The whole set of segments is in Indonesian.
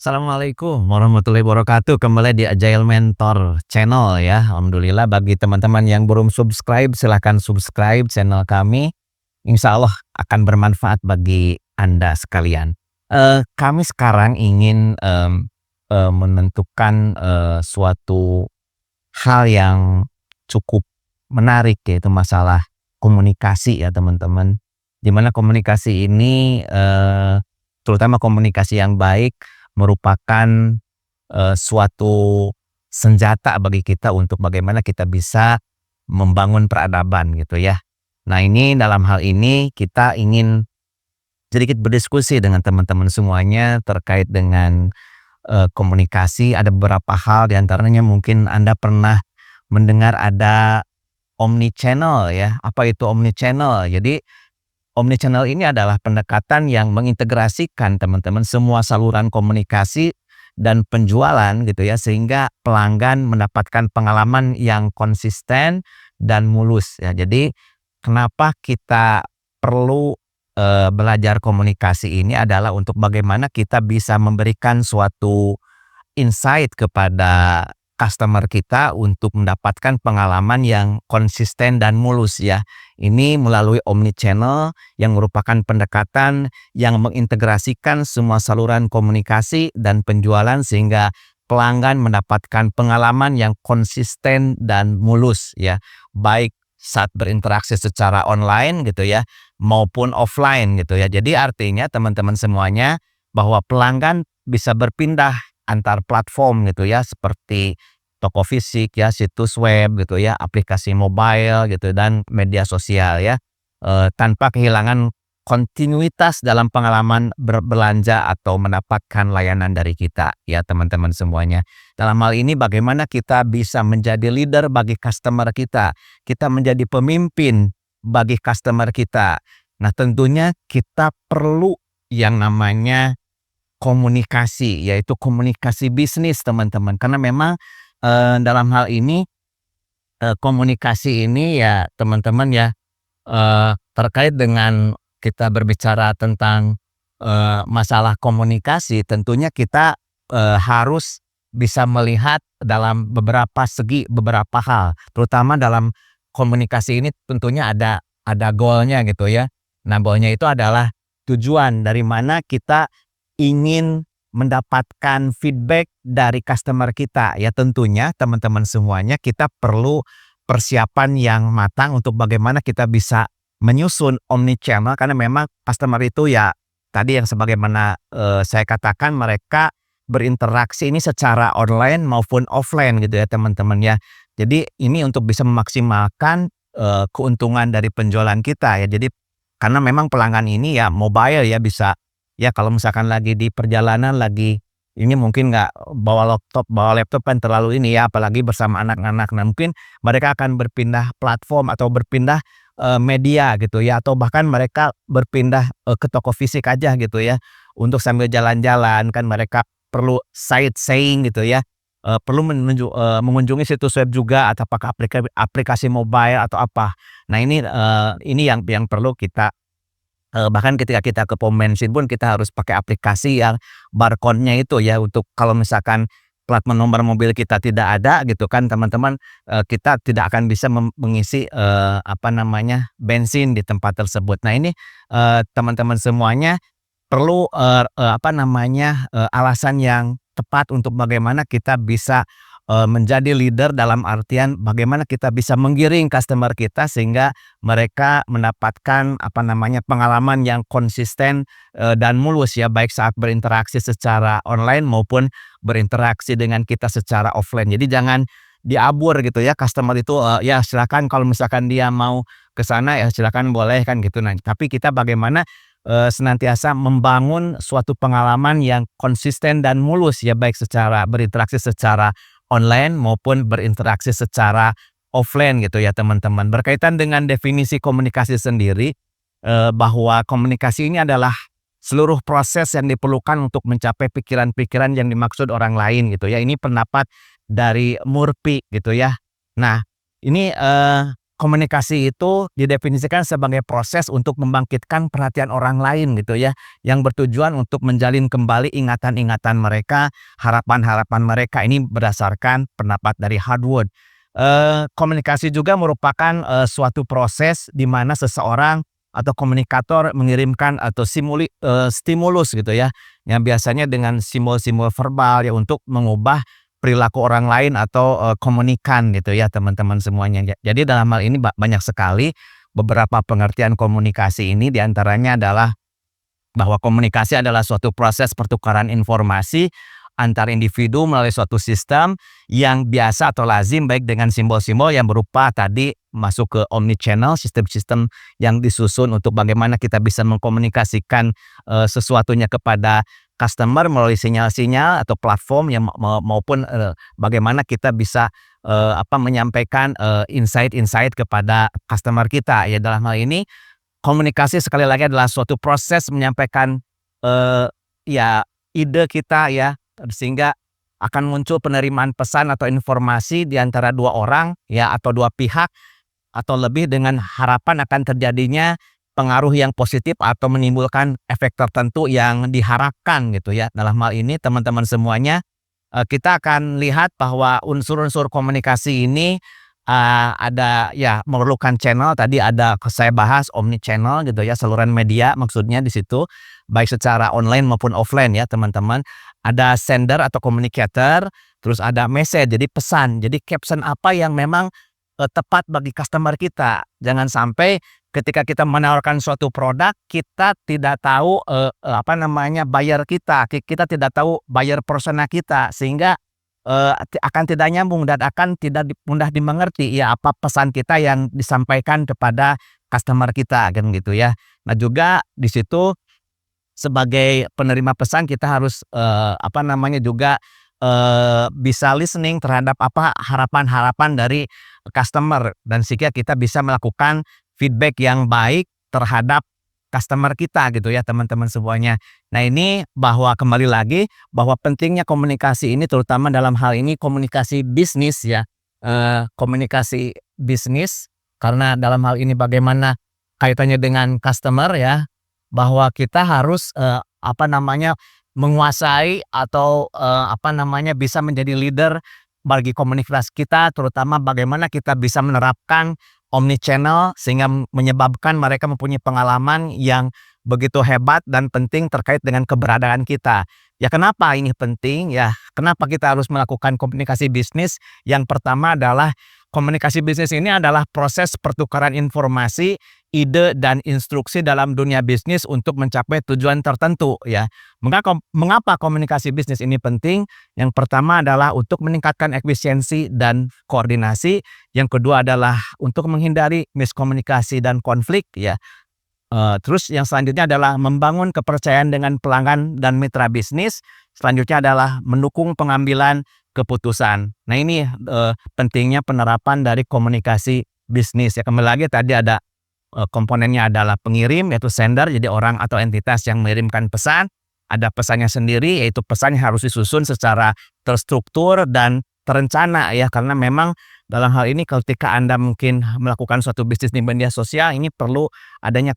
Assalamualaikum warahmatullahi wabarakatuh. Kembali di Agile Mentor Channel ya. Alhamdulillah bagi teman-teman yang belum subscribe, silahkan subscribe channel kami. Insya Allah akan bermanfaat bagi Anda sekalian. Kami sekarang ingin menentukan suatu hal yang cukup menarik, yaitu masalah komunikasi ya teman-teman. Di mana komunikasi ini terutama komunikasi yang baik merupakan suatu senjata bagi kita untuk bagaimana kita bisa membangun peradaban gitu ya. Nah, ini dalam hal ini kita ingin sedikit berdiskusi dengan teman-teman semuanya terkait dengan komunikasi. Ada beberapa hal di antaranya mungkin Anda pernah mendengar ada omnichannel ya. Apa itu omnichannel? Jadi omnichannel ini adalah pendekatan yang mengintegrasikan teman-teman semua saluran komunikasi dan penjualan gitu ya, sehingga pelanggan mendapatkan pengalaman yang konsisten dan mulus ya. Jadi kenapa kita perlu belajar komunikasi ini adalah untuk bagaimana kita bisa memberikan suatu insight kepada customer kita untuk mendapatkan pengalaman yang konsisten dan mulus ya. Ini melalui omnichannel yang merupakan pendekatan yang mengintegrasikan semua saluran komunikasi dan penjualan sehingga pelanggan mendapatkan pengalaman yang konsisten dan mulus ya. Baik saat berinteraksi secara online gitu ya maupun offline gitu ya. Jadi artinya teman-teman semuanya bahwa pelanggan bisa berpindah antar platform gitu ya, seperti toko fisik ya, situs web gitu ya, aplikasi mobile gitu dan media sosial ya, tanpa kehilangan kontinuitas dalam pengalaman berbelanja atau mendapatkan layanan dari kita ya teman-teman semuanya. Dalam hal ini bagaimana kita bisa menjadi leader bagi customer kita menjadi pemimpin bagi customer kita. Nah, tentunya kita perlu yang namanya komunikasi, yaitu komunikasi bisnis teman-teman. Karena memang dalam hal ini komunikasi ini ya teman-teman ya terkait dengan kita berbicara tentang masalah komunikasi, tentunya kita harus bisa melihat dalam beberapa segi, beberapa hal. Terutama dalam komunikasi ini tentunya ada goalnya gitu ya. Nah, goalnya itu adalah tujuan dari mana kita ingin mendapatkan feedback dari customer kita. Ya tentunya teman-teman semuanya kita perlu persiapan yang matang untuk bagaimana kita bisa menyusun omnichannel, karena memang customer itu ya tadi yang sebagaimana saya katakan, mereka berinteraksi ini secara online maupun offline gitu ya teman-teman ya. Jadi ini untuk bisa memaksimalkan keuntungan dari penjualan kita ya. Jadi karena memang pelanggan ini ya mobile ya, bisa ya kalau misalkan lagi di perjalanan, lagi ini mungkin nggak bawa laptop kan terlalu ini ya, apalagi bersama anak-anak. Nah, mungkin mereka akan berpindah platform atau berpindah media gitu ya, atau bahkan mereka berpindah ke toko fisik aja gitu ya, untuk sambil jalan-jalan kan mereka perlu sightseeing gitu ya, perlu mengunjungi situs web juga atau apakah aplikasi mobile atau apa. Nah, ini yang perlu kita bahkan ketika kita ke pom bensin pun kita harus pakai aplikasi yang barcode-nya itu ya, untuk kalau misalkan plat nomor mobil kita tidak ada gitu kan teman-teman, kita tidak akan bisa mengisi bensin di tempat tersebut. Nah, ini teman-teman semuanya perlu alasan yang tepat untuk bagaimana kita bisa menjadi leader, dalam artian bagaimana kita bisa menggiring customer kita sehingga mereka mendapatkan pengalaman yang konsisten dan mulus ya, baik saat berinteraksi secara online maupun berinteraksi dengan kita secara offline. Jadi jangan diabur gitu ya customer itu, ya silakan kalau misalkan dia mau ke sana ya silakan boleh kan gitu. Nah, tapi kita bagaimana senantiasa membangun suatu pengalaman yang konsisten dan mulus ya, baik secara berinteraksi secara online maupun berinteraksi secara offline gitu ya teman-teman. Berkaitan dengan definisi komunikasi sendiri, bahwa komunikasi ini adalah seluruh proses yang diperlukan untuk mencapai pikiran-pikiran yang dimaksud orang lain gitu ya. Ini pendapat dari Murphy gitu ya. Nah, ini komunikasi itu didefinisikan sebagai proses untuk membangkitkan perhatian orang lain gitu ya, yang bertujuan untuk menjalin kembali ingatan-ingatan mereka, harapan-harapan mereka. Ini berdasarkan pendapat dari Hardwood. Komunikasi juga merupakan, suatu proses di mana seseorang atau komunikator mengirimkan atau stimulus gitu ya, yang biasanya dengan simbol-simbol verbal ya untuk mengubah perilaku orang lain atau, komunikan gitu ya teman-teman semuanya. Jadi dalam hal ini banyak sekali beberapa pengertian komunikasi ini, di antaranya adalah bahwa komunikasi adalah suatu proses pertukaran informasi antar individu melalui suatu sistem yang biasa atau lazim, baik dengan simbol-simbol yang berupa tadi masuk ke omnichannel, sistem-sistem yang disusun untuk bagaimana kita bisa mengkomunikasikan, sesuatunya kepada customer melalui sinyal-sinyal atau platform yang maupun, bagaimana kita bisa, menyampaikan, insight-insight kepada customer kita. Ya dalam hal ini komunikasi sekali lagi adalah suatu proses menyampaikan, ya ide kita ya, sehingga akan muncul penerimaan pesan atau informasi di antara dua orang ya atau dua pihak atau lebih dengan harapan akan terjadinya pengaruh yang positif atau menimbulkan efek tertentu yang diharapkan gitu ya. Dalam hal ini teman-teman semuanya, kita akan lihat bahwa unsur-unsur komunikasi ini, ada ya memerlukan channel, tadi ada saya bahas omnichannel gitu ya, saluran media maksudnya di situ, baik secara online maupun offline ya teman-teman. Ada sender atau communicator, terus ada message, jadi pesan. Jadi caption apa yang memang, tepat bagi customer kita. Jangan sampai ketika kita menawarkan suatu produk, kita tidak tahu, buyer kita, kita tidak tahu buyer persona kita, sehingga akan tidak nyambung dan akan tidak mudah dimengerti ya apa pesan kita yang disampaikan kepada customer kita kan gitu ya. Nah juga di situ sebagai penerima pesan kita harus juga bisa listening terhadap apa harapan-harapan dari customer, dan sehingga kita bisa melakukan feedback yang baik terhadap customer kita gitu ya teman-teman semuanya. Nah ini bahwa kembali lagi bahwa pentingnya komunikasi ini terutama dalam hal ini komunikasi bisnis ya, komunikasi bisnis karena dalam hal ini bagaimana kaitannya dengan customer ya, bahwa kita harus menguasai atau bisa menjadi leader bagi komunitas kita, terutama bagaimana kita bisa menerapkan omnichannel sehingga menyebabkan mereka mempunyai pengalaman yang begitu hebat dan penting terkait dengan keberadaan kita. Ya kenapa ini penting? Ya kenapa kita harus melakukan komunikasi bisnis? Yang pertama adalah komunikasi bisnis ini adalah proses pertukaran informasi, ide, dan instruksi dalam dunia bisnis untuk mencapai tujuan tertentu ya. Mengapa komunikasi bisnis ini penting? Yang pertama adalah untuk meningkatkan efisiensi dan koordinasi. Yang kedua adalah untuk menghindari miskomunikasi dan konflik ya. Terus yang selanjutnya adalah membangun kepercayaan dengan pelanggan dan mitra bisnis. Selanjutnya adalah mendukung pengambilan keputusan. Nah ini pentingnya penerapan dari komunikasi bisnis ya. Kembali lagi tadi ada komponennya adalah pengirim yaitu sender, jadi orang atau entitas yang mengirimkan pesan. Ada pesannya sendiri yaitu pesannya harus disusun secara terstruktur dan terencana ya, karena memang dalam hal ini ketika Anda mungkin melakukan suatu bisnis di media sosial ini perlu adanya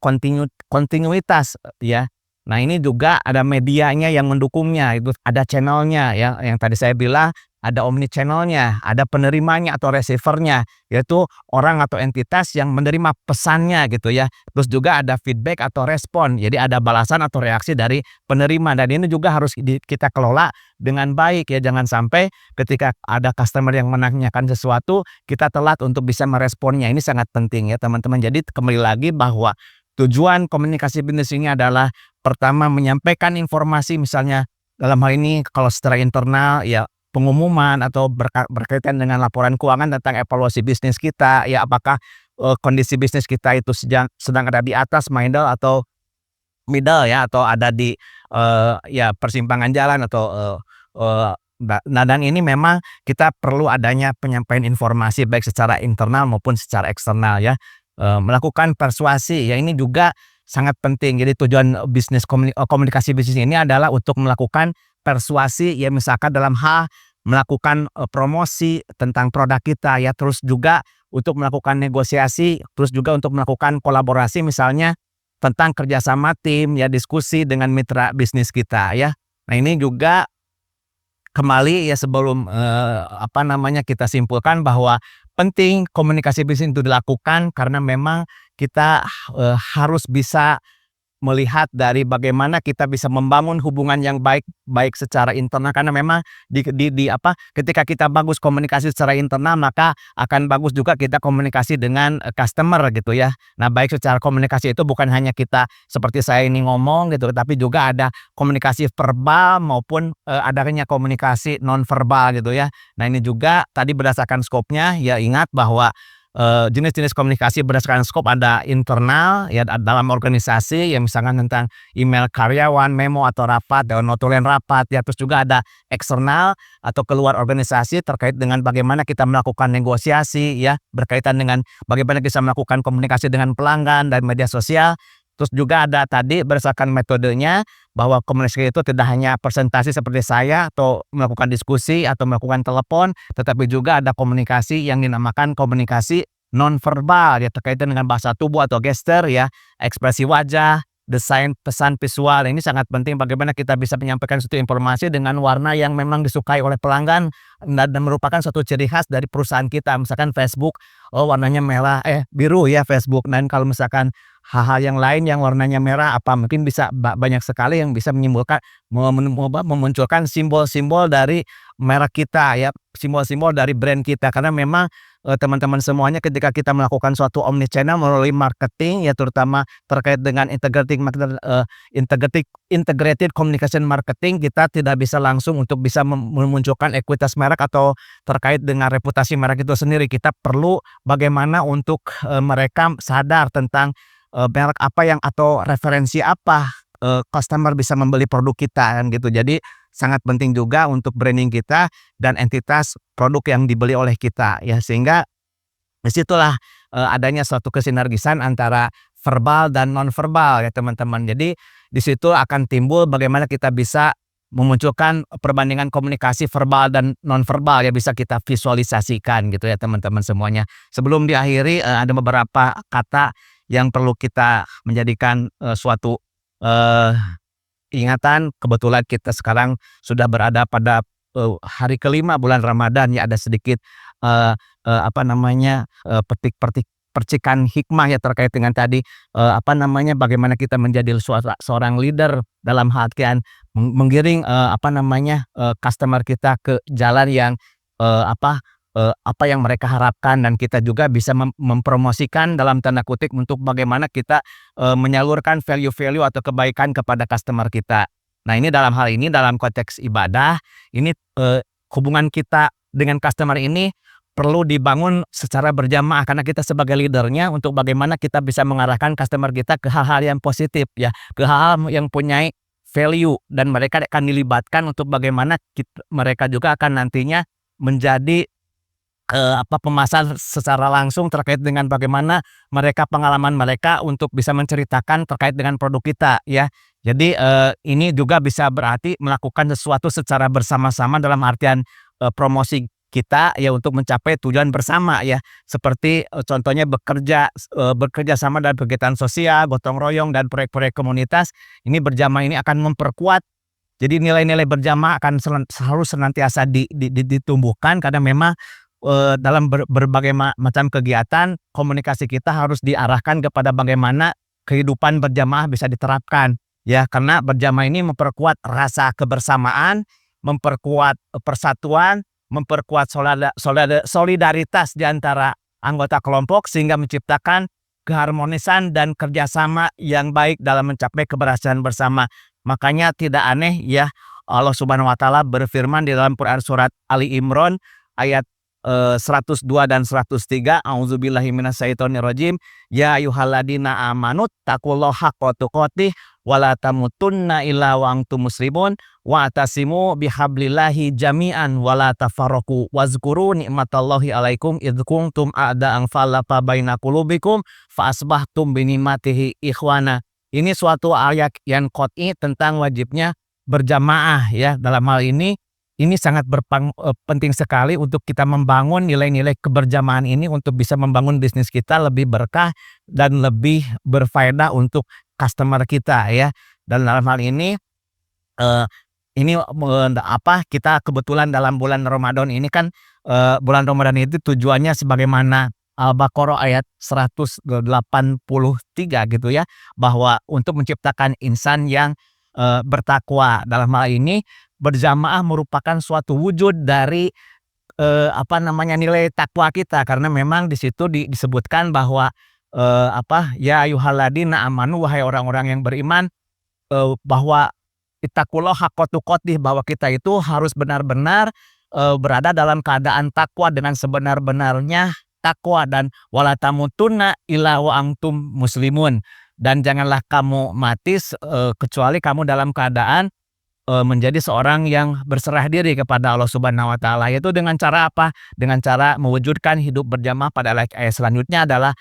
kontinuitas ya. Nah ini juga ada medianya yang mendukungnya, itu ada channelnya ya, yang tadi saya bilang ada omnichannelnya, ada penerimanya atau receivernya, yaitu orang atau entitas yang menerima pesannya gitu ya. Terus juga ada feedback atau respon, jadi ada balasan atau reaksi dari penerima, dan ini juga harus kita kelola dengan baik ya. Jangan sampai ketika ada customer yang menanyakan sesuatu, kita telat untuk bisa meresponnya. Ini sangat penting ya teman-teman. Jadi kembali lagi bahwa tujuan komunikasi bisnis ini adalah pertama menyampaikan informasi, misalnya dalam hal ini kalau secara internal ya pengumuman atau berkaitan dengan laporan keuangan tentang evaluasi bisnis kita ya, apakah kondisi bisnis kita itu sedang ada di atas middle atau middle ya, atau ada di persimpangan jalan atau nah dan ini memang kita perlu adanya penyampaian informasi baik secara internal maupun secara eksternal ya. Melakukan persuasi ya, ini juga sangat penting. Jadi tujuan bisnis komunikasi bisnis ini adalah untuk melakukan persuasi ya, misalkan dalam hal melakukan, promosi tentang produk kita ya, terus juga untuk melakukan negosiasi, terus juga untuk melakukan kolaborasi misalnya tentang kerjasama tim ya, diskusi dengan mitra bisnis kita ya. Nah ini juga kembali ya sebelum, kita simpulkan bahwa penting komunikasi bisnis itu dilakukan karena memang kita, harus bisa melihat dari bagaimana kita bisa membangun hubungan yang baik baik secara internal karena memang ketika kita bagus komunikasi secara internal maka akan bagus juga kita komunikasi dengan, customer gitu ya. Nah baik secara komunikasi itu bukan hanya kita seperti saya ini ngomong gitu, tapi juga ada komunikasi verbal maupun, adanya komunikasi non verbal gitu ya. Nah ini juga tadi berdasarkan skopnya ya ingat bahwa jenis-jenis komunikasi berdasarkan skop ada internal ya dalam organisasi yang misalkan tentang email karyawan, memo atau rapat, notulen rapat ya, terus juga ada eksternal atau keluar organisasi terkait dengan bagaimana kita melakukan negosiasi ya, berkaitan dengan bagaimana kita melakukan komunikasi dengan pelanggan dan media sosial. Terus juga ada tadi berdasarkan metodenya bahwa komunikasi itu tidak hanya presentasi seperti saya atau melakukan diskusi atau melakukan telepon, tetapi juga ada komunikasi yang dinamakan komunikasi nonverbal ya terkait dengan bahasa tubuh atau gestur ya, ekspresi wajah, desain pesan visual. Ini sangat penting bagaimana kita bisa menyampaikan suatu informasi dengan warna yang memang disukai oleh pelanggan dan merupakan suatu ciri khas dari perusahaan kita. Misalkan Facebook, oh warnanya biru ya Facebook. Dan kalau misalkan hal-hal yang lain yang warnanya merah apa mungkin bisa banyak sekali yang bisa memunculkan simbol-simbol dari merek kita ya, simbol-simbol dari brand kita karena memang, teman-teman semuanya ketika kita melakukan suatu omnichannel melalui marketing ya terutama terkait dengan integrated communication marketing kita tidak bisa langsung untuk bisa memunculkan ekuitas merek atau terkait dengan reputasi merek itu sendiri. Kita perlu bagaimana untuk, mereka sadar tentang merek apa yang atau referensi apa, customer bisa membeli produk kita kan gitu. Jadi sangat penting juga untuk branding kita dan entitas produk yang dibeli oleh kita ya. Sehingga disitulah adanya suatu kesinergisan antara verbal dan nonverbal ya teman-teman. Jadi di situ akan timbul bagaimana kita bisa memunculkan perbandingan komunikasi verbal dan nonverbal ya bisa kita visualisasikan gitu ya teman-teman semuanya. Sebelum diakhiri, ada beberapa kata yang perlu kita menjadikan, suatu, eee, ingatan. Kebetulan kita sekarang sudah berada pada, hari kelima bulan Ramadan ya ada sedikit, eee eee, apa namanya, eee, petik-petik percikan hikmah ya terkait dengan tadi, bagaimana kita menjadi seorang leader dalam artian menggiring, customer kita ke jalan yang, apa yang mereka harapkan dan kita juga bisa mempromosikan dalam tanda kutip untuk bagaimana kita, menyalurkan value-value atau kebaikan kepada customer kita. Nah ini dalam hal ini dalam konteks ibadah, ini, hubungan kita dengan customer ini perlu dibangun secara berjamaah karena kita sebagai leader-nya untuk bagaimana kita bisa mengarahkan customer kita ke hal-hal yang positif ya, ke hal-hal yang punya value dan mereka akan dilibatkan untuk bagaimana mereka juga akan nantinya menjadi pemasar secara langsung terkait dengan bagaimana pengalaman mereka untuk bisa menceritakan terkait dengan produk kita ya. Jadi, ini juga bisa berarti melakukan sesuatu secara bersama-sama dalam artian, promosi kita ya untuk mencapai tujuan bersama ya. Seperti, contohnya bekerja sama dalam kegiatan sosial, gotong royong dan proyek-proyek komunitas, ini berjamaah ini akan memperkuat. Jadi nilai-nilai berjamaah akan harus senantiasa ditumbuhkan karena memang dalam berbagai macam kegiatan, komunikasi kita harus diarahkan kepada bagaimana kehidupan berjamaah bisa diterapkan. Ya, karena berjamaah ini memperkuat rasa kebersamaan, memperkuat persatuan, memperkuat solidaritas di antara anggota kelompok sehingga menciptakan keharmonisan dan kerjasama yang baik dalam mencapai keberhasilan bersama. Makanya tidak aneh ya Allah Subhanahu wa taala berfirman di dalam Quran surat Ali Imran ayat 102 dan 103, a'udzubillahi minasyaitonirrajim, ya ayyuhalladzina amanu taqullaha haqqa tuqatih wa la tamutunna illa wa antum muslimun wa atasimu bihablillahi jami'an wa la tafarraqu wazkuru ni'matallahi 'alaikum idz kuntum a'da'an fa'alafa baina qulubikum fa asbahtum bi ni'matihi ikhwana. Ini suatu ayat yang qat'i tentang wajibnya berjamaah ya. Dalam hal ini ini sangat penting sekali untuk kita membangun nilai-nilai keberjamaah ini untuk bisa membangun bisnis kita lebih berkah dan lebih berfaedah untuk customer kita ya. Dan dalam hal ini, eee, kita kebetulan dalam bulan Ramadan ini kan, bulan Ramadan itu tujuannya sebagaimana Al-Baqarah ayat 183 gitu ya, bahwa untuk menciptakan insan yang, bertakwa. Dalam hal ini berjamaah merupakan suatu wujud dari, nilai takwa kita karena memang di situ disebutkan bahwa, "Ya ayyuhalladzina amanu," wahai orang-orang yang beriman, bahwa ittaqullaha haqqa tuqatih, bahwa kita itu harus benar-benar, berada dalam keadaan takwa dengan sebenar-benarnya takwa dan wala tamutunna illa wa antum muslimun, dan janganlah kamu mati kecuali kamu dalam keadaan menjadi seorang yang berserah diri kepada Allah Subhanahu wa taala, yaitu dengan cara apa? Dengan cara mewujudkan hidup berjamaah pada ayat selanjutnya adalah,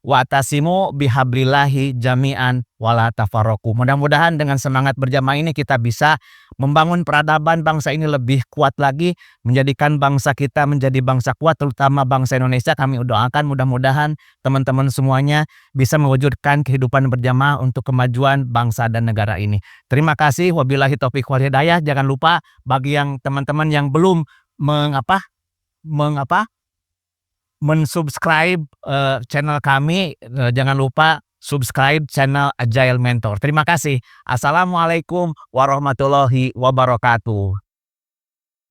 wa'tasimu bihablillahi jami'an wala tafarraqu. Mudah-mudahan dengan semangat berjamaah ini kita bisa membangun peradaban bangsa ini lebih kuat lagi, menjadikan bangsa kita menjadi bangsa kuat, terutama bangsa Indonesia. Kami doakan mudah-mudahan teman-teman semuanya bisa mewujudkan kehidupan berjamaah untuk kemajuan bangsa dan negara ini. Terima kasih, wabillahi taufik wal hidayah. Jangan lupa bagi yang teman-teman yang belum mensubscribe channel kami, jangan lupa subscribe channel Agile Mentor. Terima kasih. Assalamualaikum warahmatullahi wabarakatuh.